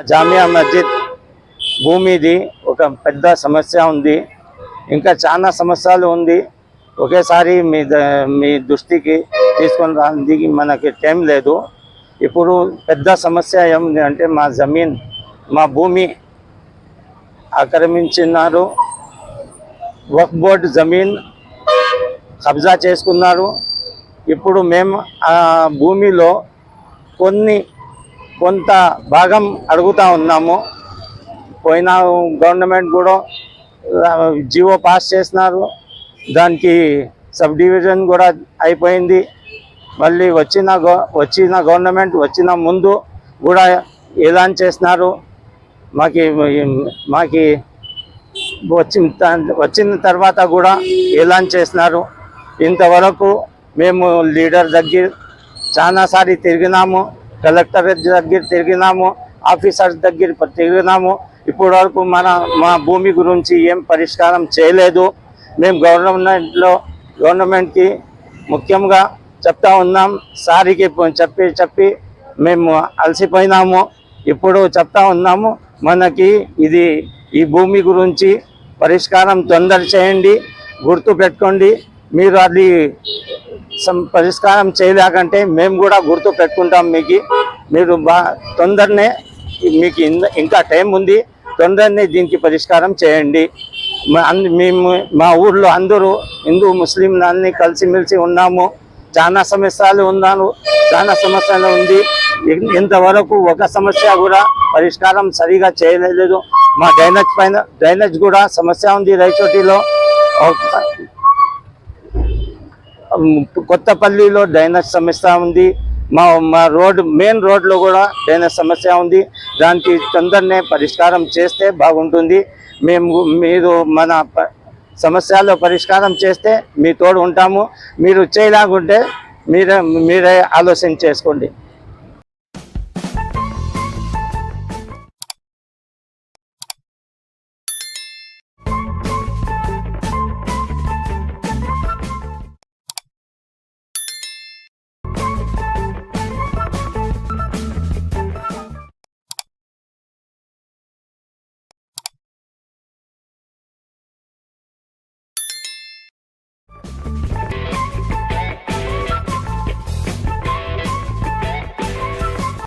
జామియా మస్జిద్ భూమిది ఒక పెద్ద సమస్య ఉంది. ఇంకా చాలా సమస్యలు ఉంది. ఒకేసారి మీ దృష్టికి తీసుకొని రానికి మనకి టైం లేదు. ఇప్పుడు పెద్ద సమస్య ఏముంది అంటే మా భూమి ఆక్రమించినారు. వక్ఫ్ బోర్డు జమీన్ కబ్జా చేసుకున్నారు. ఇప్పుడు మేము ఆ భూమిలో కొంత భాగం అడుగుతూ ఉన్నాము. పోయిన గవర్నమెంట్ కూడా జీవో పాస్ చేసినారు. దానికి సబ్ డివిజన్ కూడా అయిపోయింది. మళ్ళీ వచ్చిన గవర్నమెంట్ వచ్చిన ముందు కూడా ఎలాన్ చేసినారు. మాకి వచ్చిన తర్వాత కూడా ఎలాన్ చేసినారు. ఇంతవరకు మేము లీడర్ దగ్గర చాలాసారి తిరిగినాము, కలెక్టరేట్ దగ్గర తిరిగినాము, ఆఫీసర్స్ దగ్గర తిరిగినాము. ఇప్పటి వరకు మా భూమి గురించి ఏం పరిష్కారం చేయలేదు. మేము గవర్నమెంట్కి ముఖ్యంగా చెప్తా ఉన్నాం. సారికి చెప్పి మేము అలసిపోయినాము. ఇప్పుడు చెప్తా ఉన్నాము, మనకి ఈ భూమి గురించి పరిష్కారం తొందర చేయండి. గుర్తు పెట్టుకోండి. మీరు అది పరిష్కారం చేయలేకంటే మేము కూడా గుర్తు పెట్టుకుంటాం. మీరు తొందరనే, మీకు ఇంకా టైం ఉంది, తొందరనే దీనికి పరిష్కారం చేయండి. మేము మా ఊర్లో అందరూ హిందూ ముస్లిం అన్ని కలిసిమెలిసి ఉన్నాము. చాలా సమస్యలు ఉంది. ఇంతవరకు ఒక సమస్య కూడా పరిష్కారం సరిగా చేయలేదు. మా డ్రైనేజ్ కూడా సమస్య ఉంది. రైచోటిలో కొత్తపల్లిలో డ్రైనేజ్ సమస్య ఉంది. మా మెయిన్ రోడ్లో కూడా డ్రైనేజ్ సమస్య ఉంది. దానికి తొందరనే పరిష్కారం చేస్తే బాగుంటుంది. మీరు మన సమస్యలో పరిష్కారం చేస్తే మీ తోడు ఉంటాము. మీరు చేయలేకుంటే మీరే ఆలోచన చేసుకోండి.